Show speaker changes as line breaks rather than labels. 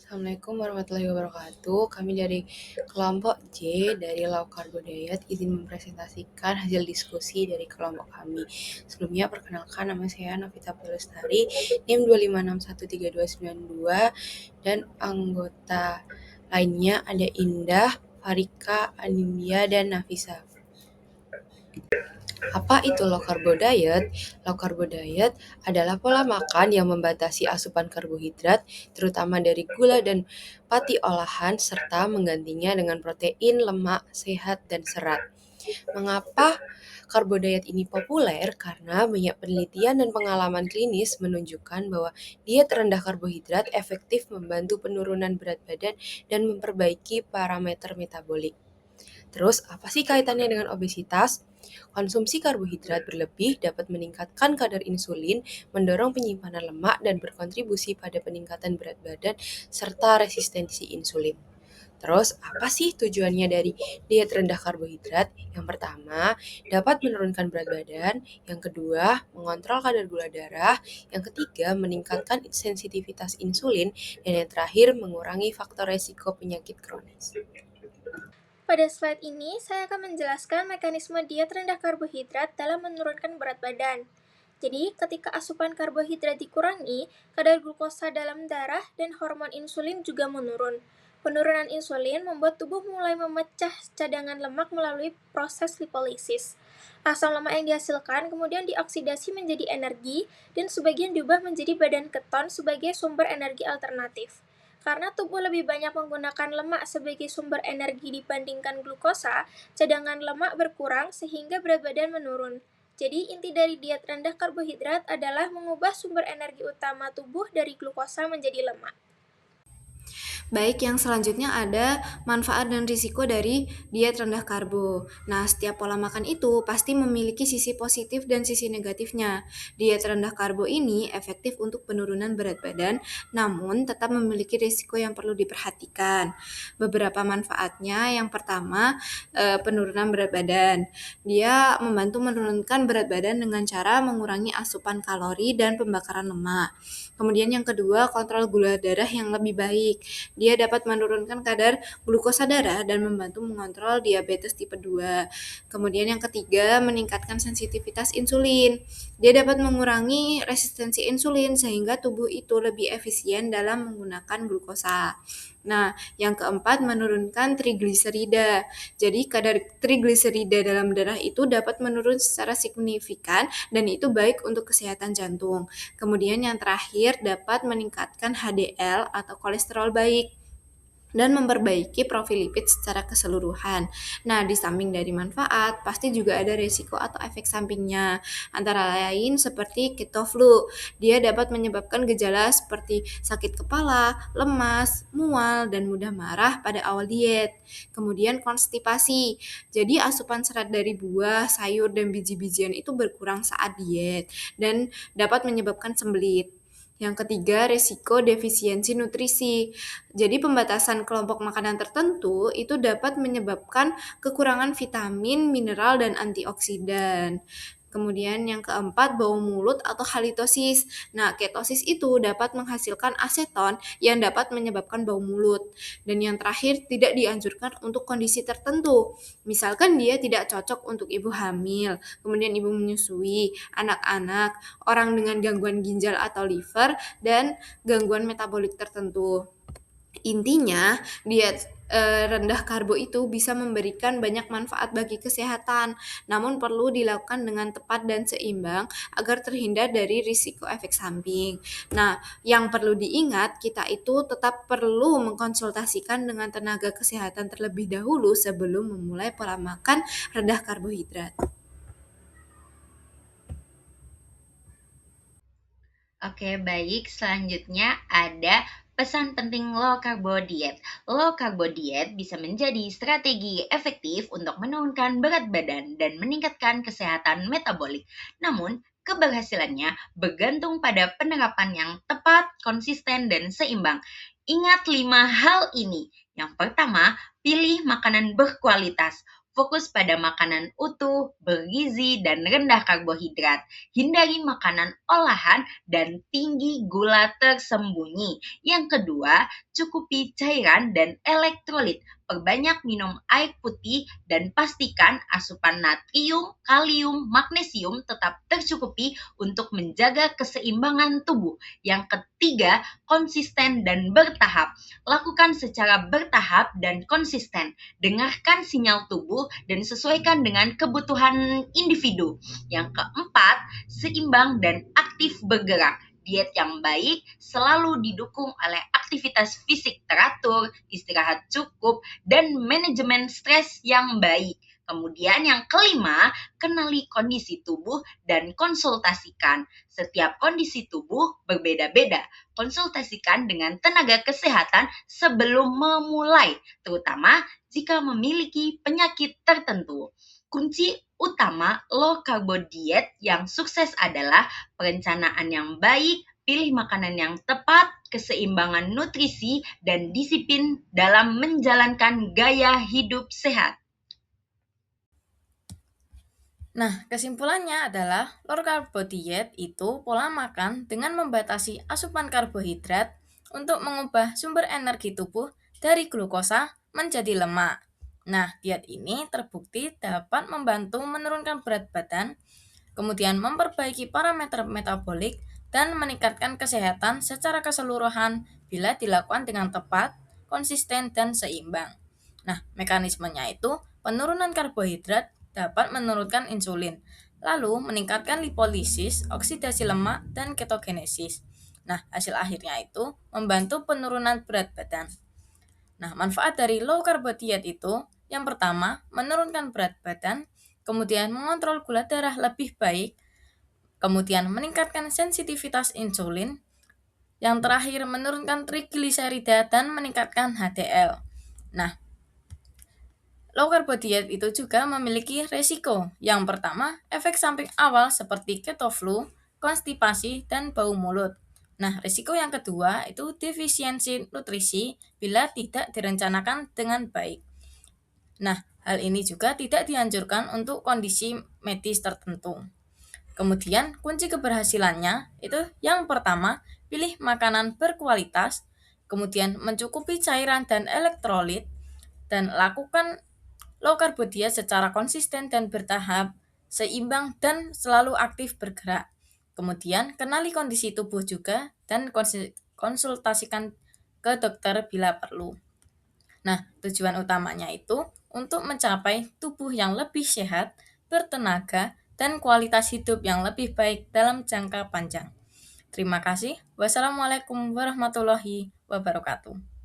Assalamualaikum warahmatullahi wabarakatuh. Kami dari kelompok J dari Low Carbo Diet izin mempresentasikan hasil diskusi dari kelompok kami. Sebelumnya perkenalkan, nama saya Novita Pulestari, NIM 2561392 dan anggota lainnya ada Indah, Farika, Anindya, dan Nafisa. Apa itu low carbo diet? Low carbo diet adalah pola makan yang membatasi asupan karbohidrat, terutama dari gula dan pati olahan, serta menggantinya dengan protein, lemak, sehat, dan serat. Mengapa carbo diet ini populer? Karena banyak penelitian dan pengalaman klinis menunjukkan bahwa diet rendah karbohidrat efektif membantu penurunan berat badan dan memperbaiki parameter metabolik. Terus, apa sih kaitannya dengan obesitas? Konsumsi karbohidrat berlebih dapat meningkatkan kadar insulin, mendorong penyimpanan lemak, dan berkontribusi pada peningkatan berat badan serta resistensi insulin. Terus, apa sih tujuannya dari diet rendah karbohidrat? Yang pertama, dapat menurunkan berat badan. Yang kedua, mengontrol kadar gula darah. Yang ketiga, meningkatkan sensitivitas insulin. Dan yang terakhir, mengurangi faktor resiko penyakit kronis.
Pada slide ini, saya akan menjelaskan mekanisme diet rendah karbohidrat dalam menurunkan berat badan. Jadi, ketika asupan karbohidrat dikurangi, kadar glukosa dalam darah dan hormon insulin juga menurun. Penurunan insulin membuat tubuh mulai memecah cadangan lemak melalui proses lipolisis. Asam lemak yang dihasilkan kemudian dioksidasi menjadi energi dan sebagian diubah menjadi badan keton sebagai sumber energi alternatif. Karena tubuh lebih banyak menggunakan lemak sebagai sumber energi dibandingkan glukosa, cadangan lemak berkurang sehingga berat badan menurun. Jadi, inti dari diet rendah karbohidrat adalah mengubah sumber energi utama tubuh dari glukosa menjadi lemak.
Baik, yang selanjutnya ada manfaat dan risiko dari diet rendah karbo. Nah, setiap pola makan itu pasti memiliki sisi positif dan sisi negatifnya. Diet rendah karbo ini efektif untuk penurunan berat badan, namun tetap memiliki risiko yang perlu diperhatikan. Beberapa manfaatnya, yang pertama, penurunan berat badan. Dia membantu menurunkan berat badan dengan cara mengurangi asupan kalori dan pembakaran lemak. Kemudian yang kedua, kontrol gula darah yang lebih baik. Dia dapat menurunkan kadar glukosa darah dan membantu mengontrol diabetes tipe 2. Kemudian yang ketiga, meningkatkan sensitivitas insulin. Dia dapat mengurangi resistensi insulin sehingga tubuh itu lebih efisien dalam menggunakan glukosa. Nah, yang keempat, menurunkan trigliserida. Jadi, kadar trigliserida dalam darah itu dapat menurun secara signifikan dan itu baik untuk kesehatan jantung. Kemudian yang terakhir, dapat meningkatkan HDL atau kolesterol baik dan memperbaiki profil lipid secara keseluruhan. Nah, di samping dari manfaat, pasti juga ada risiko atau efek sampingnya. Antara lain seperti keto flu. Dia dapat menyebabkan gejala seperti sakit kepala, lemas, mual, dan mudah marah pada awal diet. Kemudian konstipasi. Jadi asupan serat dari buah, sayur, dan biji-bijian itu berkurang saat diet dan dapat menyebabkan sembelit. Yang ketiga, resiko defisiensi nutrisi. Jadi pembatasan kelompok makanan tertentu itu dapat menyebabkan kekurangan vitamin, mineral, dan antioksidan. Kemudian yang keempat, bau mulut atau halitosis. Nah, ketosis itu dapat menghasilkan aseton yang dapat menyebabkan bau mulut. Dan yang terakhir, tidak dianjurkan untuk kondisi tertentu. Misalkan dia tidak cocok untuk ibu hamil, kemudian ibu menyusui, anak-anak, orang dengan gangguan ginjal atau liver, dan gangguan metabolik tertentu. Intinya, diet rendah karbo itu bisa memberikan banyak manfaat bagi kesehatan, namun perlu dilakukan dengan tepat dan seimbang agar terhindar dari risiko efek samping. Nah, yang perlu diingat, kita itu tetap perlu mengkonsultasikan dengan tenaga kesehatan terlebih dahulu sebelum memulai pola makan rendah karbohidrat.
Oke, baik. Selanjutnya ada pesan penting low carbo diet. Low carbo diet bisa menjadi strategi efektif untuk menurunkan berat badan dan meningkatkan kesehatan metabolik. Namun, keberhasilannya bergantung pada penerapan yang tepat, konsisten, dan seimbang. Ingat 5 hal ini. Yang pertama, pilih makanan berkualitas. Fokus pada makanan utuh, bergizi, dan rendah karbohidrat. Hindari makanan olahan dan tinggi gula tersembunyi. Yang kedua, cukupi cairan dan elektrolit. Perbanyak minum air putih dan pastikan asupan natrium, kalium, magnesium tetap tercukupi untuk menjaga keseimbangan tubuh. Yang ketiga, konsisten dan bertahap. Lakukan secara bertahap dan konsisten. Dengarkan sinyal tubuh dan sesuaikan dengan kebutuhan individu. Yang keempat, seimbang dan aktif bergerak. Diet yang baik selalu didukung oleh aktivitas fisik teratur, istirahat cukup, dan manajemen stres yang baik. Kemudian yang kelima, kenali kondisi tubuh dan konsultasikan. Setiap kondisi tubuh berbeda-beda. Konsultasikan dengan tenaga kesehatan sebelum memulai, terutama jika memiliki penyakit tertentu. Kunci utama low carbo diet yang sukses adalah perencanaan yang baik, pilih makanan yang tepat, keseimbangan nutrisi, dan disiplin dalam menjalankan gaya hidup sehat.
Nah, kesimpulannya adalah low carbo diet itu pola makan dengan membatasi asupan karbohidrat untuk mengubah sumber energi tubuh dari glukosa menjadi lemak. Nah, diet ini terbukti dapat membantu menurunkan berat badan, kemudian memperbaiki parameter metabolik, dan meningkatkan kesehatan secara keseluruhan bila dilakukan dengan tepat, konsisten, dan seimbang. Nah, mekanismenya itu penurunan karbohidrat dapat menurunkan insulin, lalu meningkatkan lipolisis, oksidasi lemak, dan ketogenesis. Nah, hasil akhirnya itu membantu penurunan berat badan. Nah, manfaat dari low carbo diet itu, yang pertama, menurunkan berat badan, kemudian mengontrol gula darah lebih baik, kemudian meningkatkan sensitivitas insulin, yang terakhir menurunkan trigliserida dan meningkatkan HDL. Nah, low carbo diet itu juga memiliki resiko. Yang pertama, efek samping awal seperti keto flu, konstipasi, dan bau mulut. Nah, risiko yang kedua itu defisiensi nutrisi bila tidak direncanakan dengan baik. Nah, hal ini juga tidak dianjurkan untuk kondisi medis tertentu. Kemudian, kunci keberhasilannya itu yang pertama, pilih makanan berkualitas, kemudian mencukupi cairan dan elektrolit, dan lakukan low carbo diet secara konsisten dan bertahap, seimbang dan selalu aktif bergerak. Kemudian, kenali kondisi tubuh juga dan konsultasikan ke dokter bila perlu. Nah, tujuan utamanya itu untuk mencapai tubuh yang lebih sehat, bertenaga, dan kualitas hidup yang lebih baik dalam jangka panjang. Terima kasih. Wassalamualaikum warahmatullahi wabarakatuh.